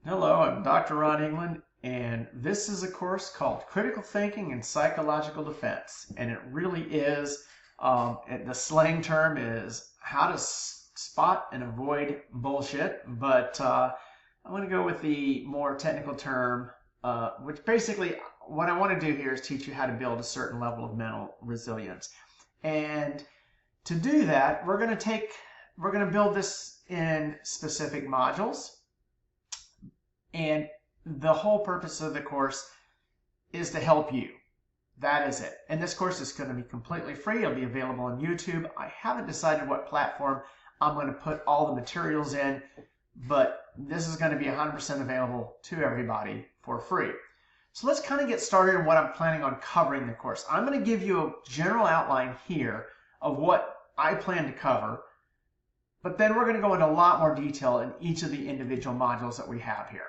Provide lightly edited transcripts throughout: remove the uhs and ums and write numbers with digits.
Hello, I'm Dr. Ron England, and this is a course called Critical Thinking and Psychological Defense. And it really is, the slang term is how to spot and avoid bullshit. But I'm going to go with the more technical term, which basically what I want to do here is teach you how to build a certain level of mental resilience. And to do that, we're going to build this in specific modules. And the whole purpose of the course is to help you. That is it. And this course is going to be completely free. It'll be available on YouTube. I haven't decided what platform I'm going to put all the materials in, but this is going to be 100% available to everybody for free. So let's kind of get started on what I'm planning on covering in the course. I'm going to give you a general outline here of what I plan to cover, but then we're going to go into a lot more detail in each of the individual modules that we have here.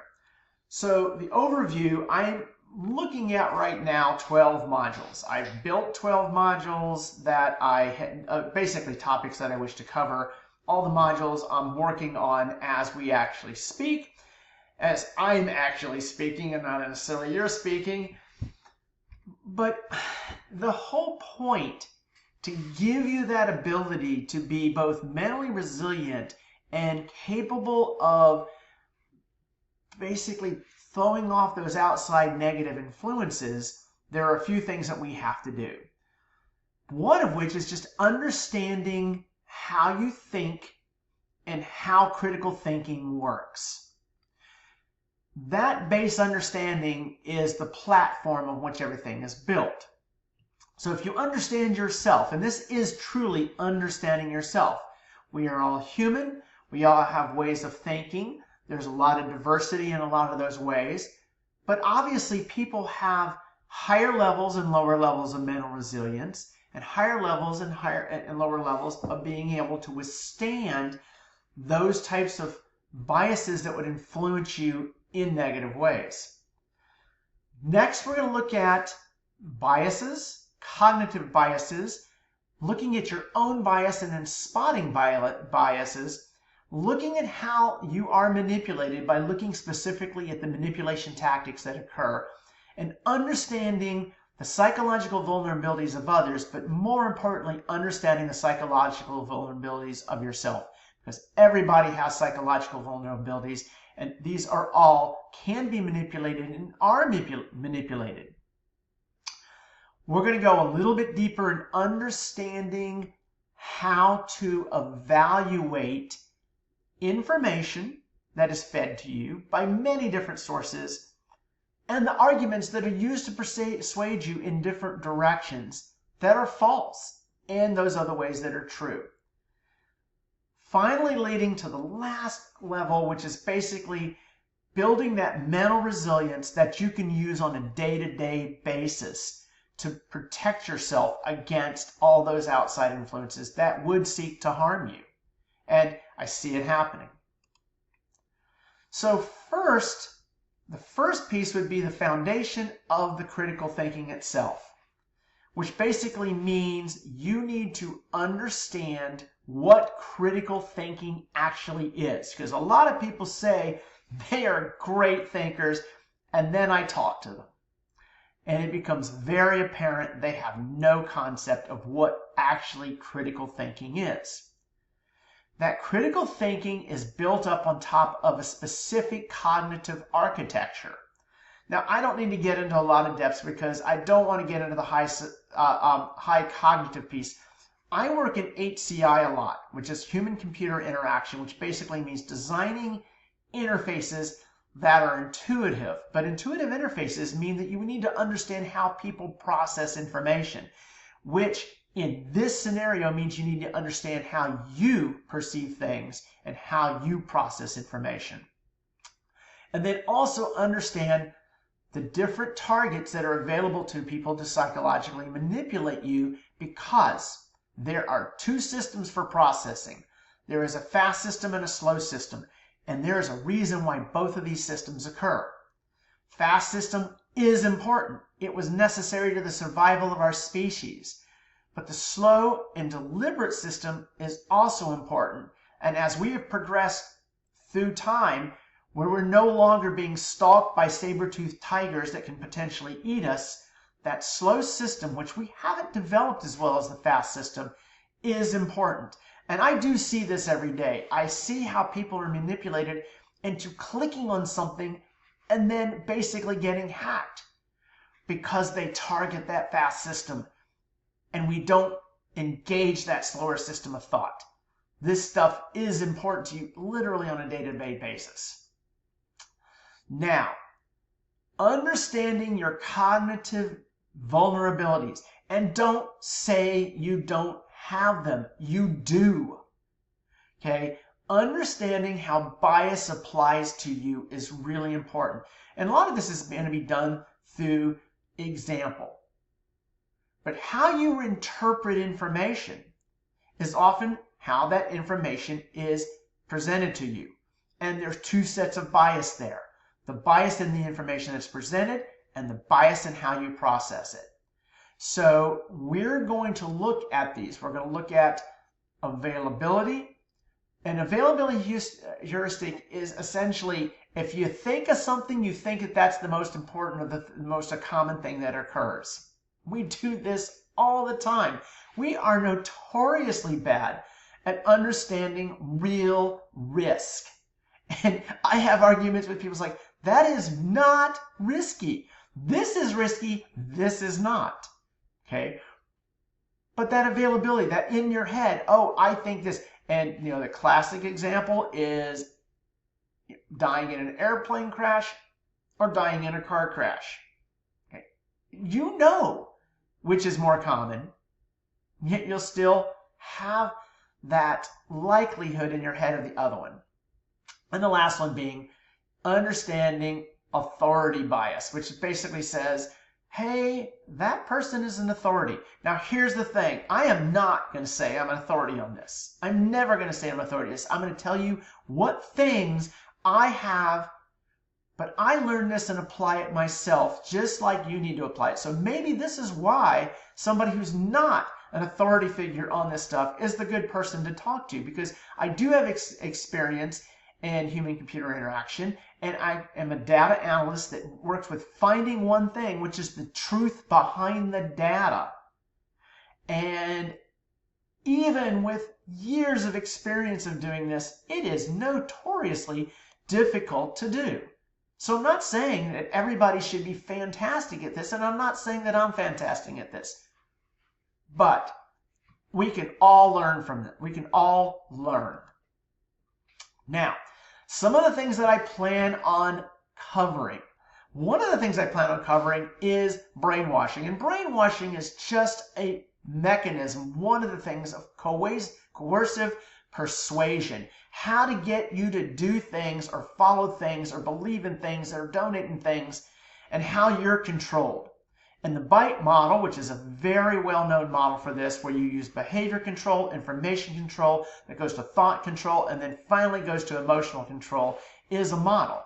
So the overview, I'm looking at right now 12 modules. I've built 12 modules that I had, basically topics that I wish to cover. All the modules I'm working on as we actually speak, as I'm actually speaking and not necessarily you're speaking. But the whole point to give you that ability to be both mentally resilient and capable of basically throwing off those outside negative influences, there are a few things that we have to do. One of which is just understanding how you think and how critical thinking works. That base understanding is the platform on which everything is built. So if you understand yourself, and this is truly understanding yourself, we are all human, we all have ways of thinking. There's a lot of diversity in a lot of those ways, but obviously people have higher levels and lower levels of mental resilience, and higher levels and lower levels of being able to withstand those types of biases that would influence you in negative ways. Next, we're going to look at biases, cognitive biases, looking at your own bias and then spotting biases, looking at how you are manipulated by looking specifically at the manipulation tactics that occur, and understanding the psychological vulnerabilities of others, but more importantly, understanding the psychological vulnerabilities of yourself. Because everybody has psychological vulnerabilities, and these are all can be manipulated and are manipulated. We're going to go a little bit deeper in understanding how to evaluate information that is fed to you by many different sources and the arguments that are used to persuade you in different directions that are false and those other ways that are true. Finally, leading to the last level, which is basically building that mental resilience that you can use on a day-to-day basis to protect yourself against all those outside influences that would seek to harm you. And I see it happening. So first, the first piece would be the foundation of the critical thinking itself, which basically means you need to understand what critical thinking actually is. Because a lot of people say they are great thinkers, and then I talk to them. And it becomes very apparent they have no concept of what actually critical thinking is. That critical thinking is built up on top of a specific cognitive architecture. Now, I don't need to get into a lot of depths because I don't want to get into the high cognitive piece. I work in HCI a lot, which is human-computer interaction, which basically means designing interfaces that are intuitive. But intuitive interfaces mean that you need to understand how people process information, which in this scenario means you need to understand how you perceive things and how you process information. And then also understand the different targets that are available to people to psychologically manipulate you, because there are two systems for processing. There is a fast system and a slow system, and there is a reason why both of these systems occur. Fast system is important. It was necessary to the survival of our species. But the slow and deliberate system is also important. And as we have progressed through time, where we're no longer being stalked by saber-toothed tigers that can potentially eat us, that slow system, which we haven't developed as well as the fast system, is important. And I do see this every day. I see how people are manipulated into clicking on something and then basically getting hacked because they target that fast system and we don't engage that slower system of thought. This stuff is important to you literally on a day-to-day basis. Now, understanding your cognitive vulnerabilities, and don't say you don't have them. You do. Okay? Understanding how bias applies to you is really important. And a lot of this is going to be done through example. But how you interpret information is often how that information is presented to you. And there's two sets of bias there. The bias in the information that's presented and the bias in how you process it. So we're going to look at these. We're going to look at availability. An availability heuristic is essentially if you think of something, you think that that's the most important or the most common thing that occurs. We do this all the time. We are notoriously bad at understanding real risk. And I have arguments with people like, that is not risky. This is risky. This is not. Okay? But that availability, that in your head, oh, I think this. And, you know, the classic example is dying in an airplane crash or dying in a car crash. Okay? You know which is more common, yet you'll still have that likelihood in your head of the other one. And the last one being understanding authority bias, which basically says, hey, that person is an authority. Now, here's the thing. I am not going to say I'm an authority on this. I'm never going to say I'm an authority on this. I'm going to tell you what things I have, but I learned this and apply it myself, just like you need to apply it. So maybe this is why somebody who's not an authority figure on this stuff is the good person to talk to, because I do have experience in human-computer interaction, and I am a data analyst that works with finding one thing, which is the truth behind the data. And even with years of experience of doing this, it is notoriously difficult to do. So I'm not saying that everybody should be fantastic at this, and I'm not saying that I'm fantastic at this. But we can all learn from it. We can all learn. Now, some of the things that I plan on covering. One of the things I plan on covering is brainwashing. And brainwashing is just a mechanism, one of the things of coercive persuasion. How to get you to do things or follow things or believe in things or donate in things, and how you're controlled. And the BITE model, which is a very well-known model for this, where you use behavior control, information control, that goes to thought control, and then finally goes to emotional control, is a model.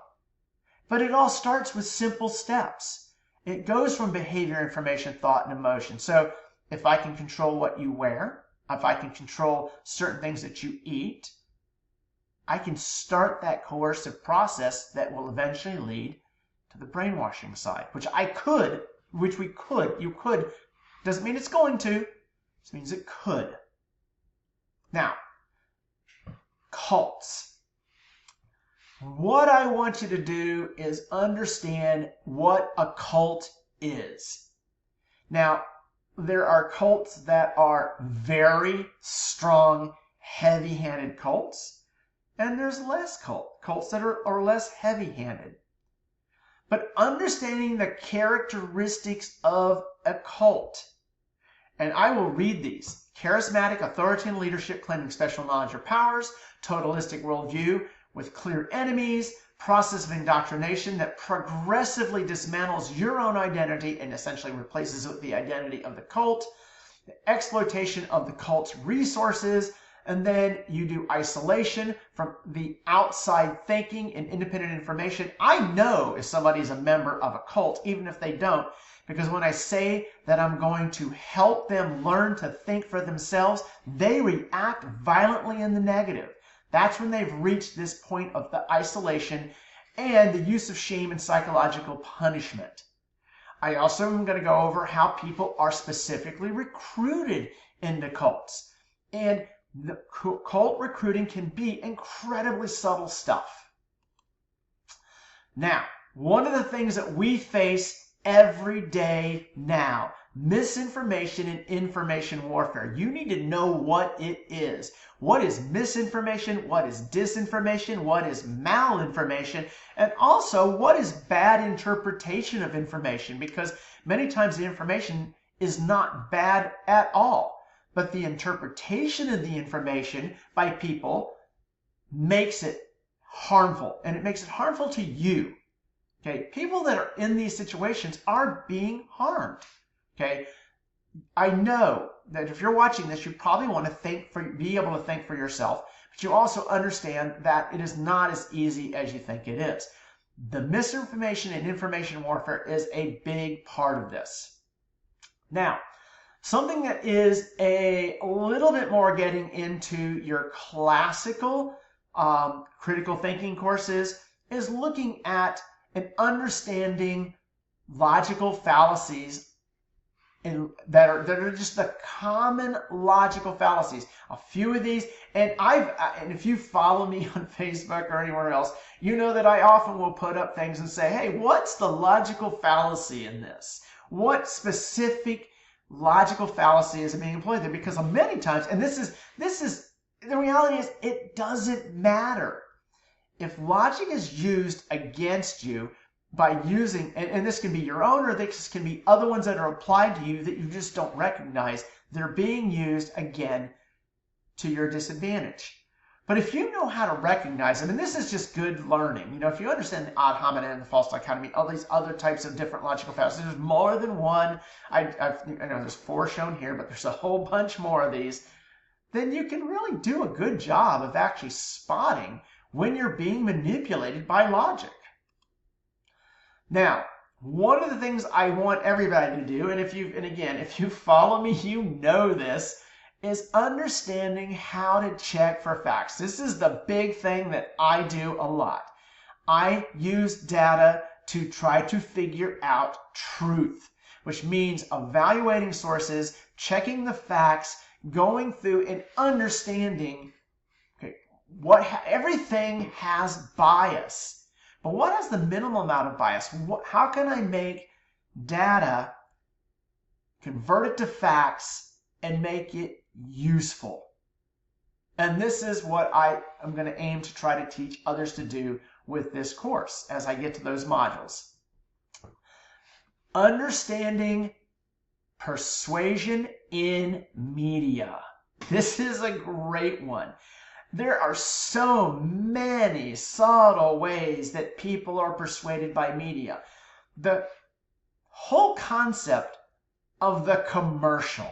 But it all starts with simple steps. It goes from behavior, information, thought, and emotion. So if I can control what you wear, if I can control certain things that you eat, I can start that coercive process that will eventually lead to the brainwashing side, you could, doesn't mean it's going to, just means it could. Now, cults. What I want you to do is understand what a cult is. Now, there are cults that are very strong, heavy-handed cults, and there's less cults that are less heavy-handed. But understanding the characteristics of a cult. And I will read these. Charismatic authority and leadership claiming special knowledge or powers, totalistic worldview with clear enemies, process of indoctrination that progressively dismantles your own identity and essentially replaces it with the identity of the cult, the exploitation of the cult's resources, and then you do isolation from the outside thinking and independent information. I know if somebody is a member of a cult, even if they don't, because when I say that I'm going to help them learn to think for themselves, they react violently in the negative. That's when they've reached this point of the isolation and the use of shame and psychological punishment. I also am going to go over how people are specifically recruited into cults. And the cult recruiting can be incredibly subtle stuff. Now, one of the things that we face every day now, misinformation and information warfare. You need to know what it is. What is misinformation? What is disinformation? What is malinformation? And also, what is bad interpretation of information? Because many times the information is not bad at all, but the interpretation of the information by people makes it harmful, and it makes it harmful to you. Okay, people that are in these situations are being harmed. Okay, I know that if you're watching this, you probably want to be able to think for yourself, but you also understand that it is not as easy as you think it is. The misinformation and information warfare is a big part of this. Now, something that is a little bit more getting into your classical critical thinking courses is looking at and understanding logical fallacies that are just the common logical fallacies. A few of these, and if you follow me on Facebook or anywhere else, you know that I often will put up things and say, hey, what's the logical fallacy in this? What specific logical fallacy is being employed there? Because many times, and this is the reality is, it doesn't matter. If logic is used against you by using, and this can be your own, or this can be other ones that are applied to you that you just don't recognize, they're being used again to your disadvantage. But if you know how to recognize them, and this is just good learning, you know, if you understand the ad hominem and the false dichotomy, all these other types of different logical fallacies, there's more than one. I know there's 4 shown here, but there's a whole bunch more of these. Then you can really do a good job of actually spotting when you're being manipulated by logic. Now, one of the things I want everybody to do, and if you follow me, you know this, is understanding how to check for facts. This is the big thing that I do a lot. I use data to try to figure out truth, which means evaluating sources, checking the facts, going through and understanding, okay, everything has bias. But what has the minimum amount of bias? How can I make data, convert it to facts, and make it useful? And this is what I am going to aim to try to teach others to do with this course as I get to those modules. Understanding persuasion in media. This is a great one. There are so many subtle ways that people are persuaded by media. The whole concept of the commercial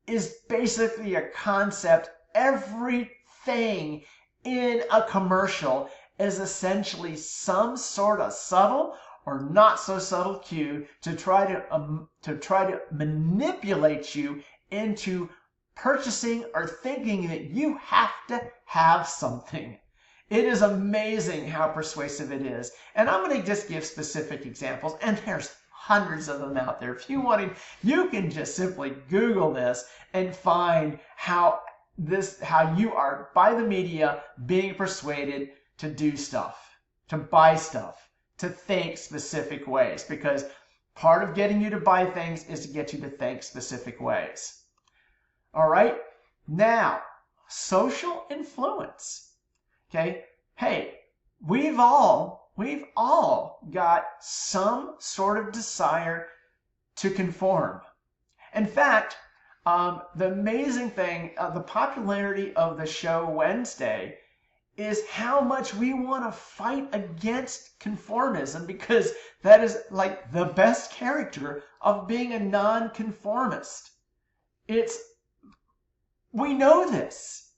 is basically a concept. Everything in a commercial is essentially some sort of subtle or not so subtle cue to try to manipulate you into purchasing or thinking that you have to have something. It is amazing how persuasive it is. And I'm going to just give specific examples, and there's hundreds of them out there. If you want, you can just simply Google this and find how you are by the media being persuaded to do stuff, to buy stuff, to think specific ways, because part of getting you to buy things is to get you to think specific ways. All right, now, social influence. Okay, hey, we've all got some sort of desire to conform. In fact, the amazing thing, the popularity of the show Wednesday is how much we want to fight against conformism, because that is like the best character of being a nonconformist. We know this.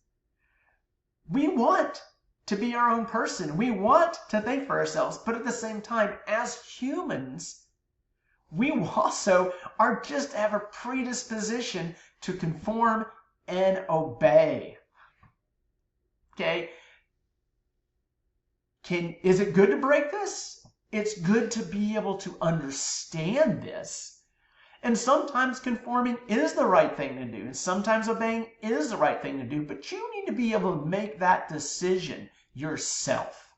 We want to be our own person. We want to think for ourselves, but at the same time, as humans, we also have a predisposition to conform and obey. Okay? Is it good to break this? It's good to be able to understand this. And sometimes conforming is the right thing to do, and sometimes obeying is the right thing to do, but you need to be able to make that decision yourself.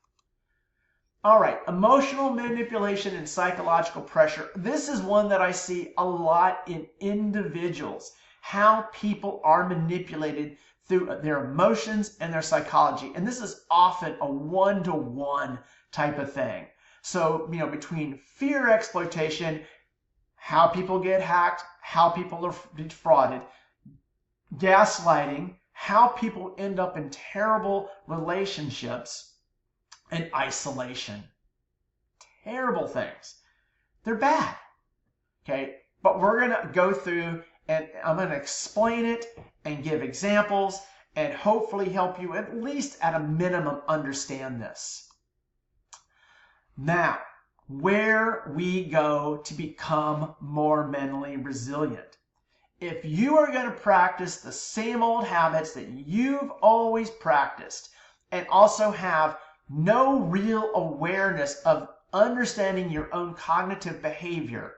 All right, emotional manipulation and psychological pressure. This is one that I see a lot in individuals, how people are manipulated through their emotions and their psychology. And this is often a one-to-one type of thing. So, between fear exploitation, how people get hacked, how people are defrauded, gaslighting, how people end up in terrible relationships, and isolation. Terrible things. They're bad. Okay? But we're going to go through and I'm going to explain it and give examples and hopefully help you at least at a minimum understand this. Now, where we go to become more mentally resilient. If you are going to practice the same old habits that you've always practiced and also have no real awareness of understanding your own cognitive behavior,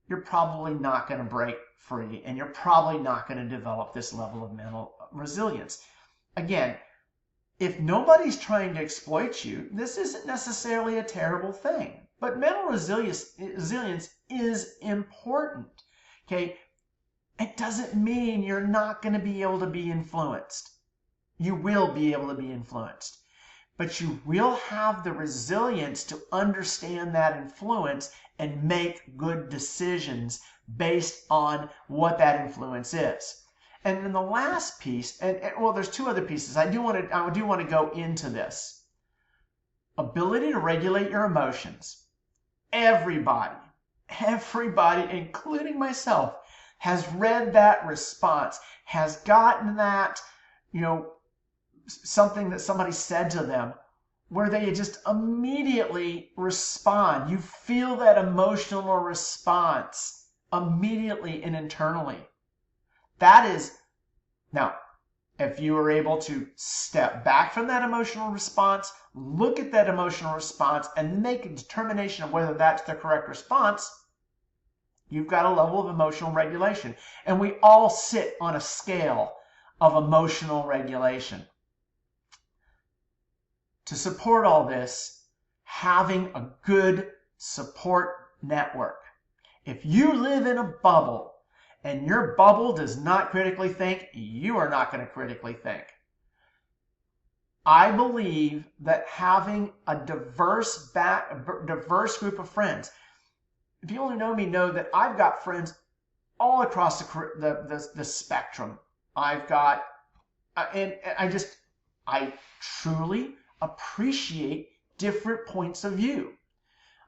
you're probably not going to break free and you're probably not going to develop this level of mental resilience. Again, if nobody's trying to exploit you, this isn't necessarily a terrible thing. But mental resilience is important. Okay? It doesn't mean you're not going to be able to be influenced. You will be able to be influenced. But you will have the resilience to understand that influence and make good decisions based on what that influence is. And then the last piece, well, there's two other pieces. I do want to go into this. Ability to regulate your emotions. Everybody, including myself, has read that response, has gotten that, something that somebody said to them where they just immediately respond. You feel that emotional response immediately and internally. That is, now, if you are able to step back from that emotional response, look at that emotional response and make a determination of whether that's the correct response, you've got a level of emotional regulation. And we all sit on a scale of emotional regulation. To support all this, having a good support network. If you live in a bubble and your bubble does not critically think, you are not going to critically think. I believe that having a diverse group of friends, if you only know me, know that I've got friends all across the spectrum. I've got, and I truly appreciate different points of view.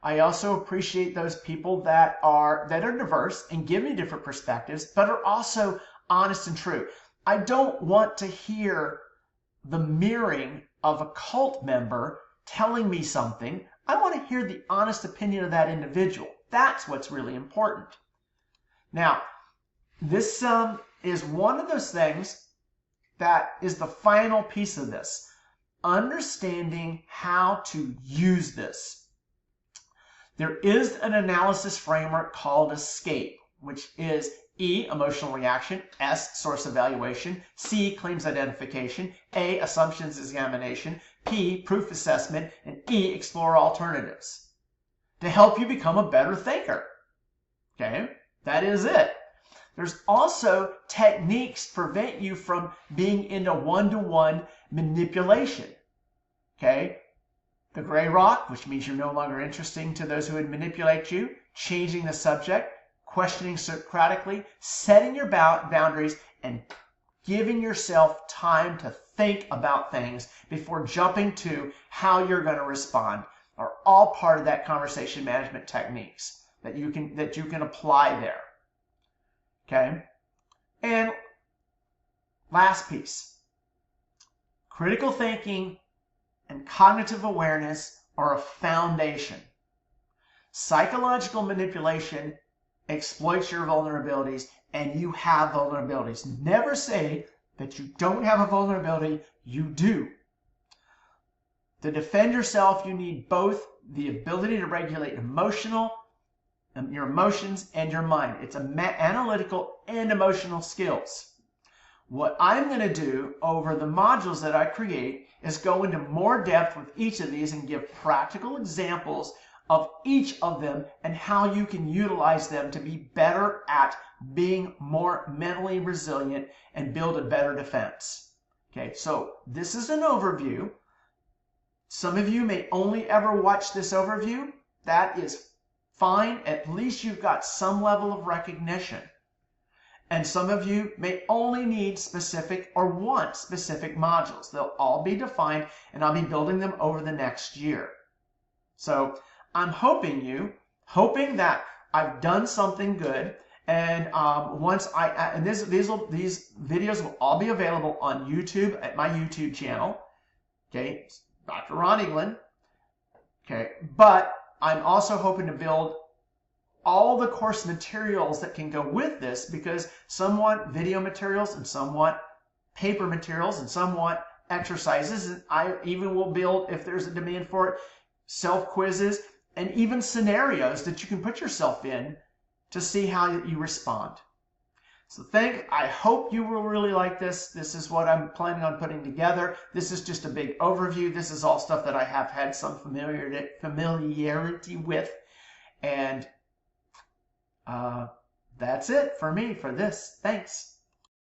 I also appreciate those people that are diverse and give me different perspectives, but are also honest and true. I don't want to hear the mirroring of a cult member telling me something. I want to hear the honest opinion of that individual. That's what's really important. Now, this is one of those things that is the final piece of this. Understanding how to use this. There is an analysis framework called ESCAPE, which is E, emotional reaction, S, source evaluation, C, claims identification, A, assumptions examination, P, proof assessment, and E, explore alternatives to help you become a better thinker. Okay, that is it. There's also techniques to prevent you from being into one-to-one manipulation. Okay, the gray rock, which means you're no longer interesting to those who would manipulate you, changing the subject, questioning Socratically, setting your boundaries, and giving yourself time to think about things before jumping to how you're going to respond are all part of that conversation management techniques that you can apply there. Okay, and last piece, critical thinking and cognitive awareness are a foundation. Psychological manipulation exploits your vulnerabilities, and you have vulnerabilities. Never say that you don't have a vulnerability. You do. To defend yourself, you need both the ability to regulate your emotions and your mind. It's analytical and emotional skills. What I'm going to do over the modules that I create is go into more depth with each of these and give practical examples of each of them and how you can utilize them to be better at being more mentally resilient and build a better defense. Okay, so this is an overview. Some of you may only ever watch this overview. That is fine. At least you've got some level of recognition. And some of you may only need specific or want specific modules. They'll all be defined, and I'll be building them over the next year. So I'm hoping that I've done something good. And these videos will all be available on YouTube at my YouTube channel. Okay, Dr. Ron England. Okay, but I'm also hoping to build all the course materials that can go with this, because some want video materials and some want paper materials and some want exercises, and I even will build, if there's a demand for it, self-quizzes and even scenarios that you can put yourself in to see how you respond. So I hope you will really like this. This is what I'm planning on putting together. This is just a big overview. This is all stuff that I have had some familiarity with. And that's it for me for this. Thanks.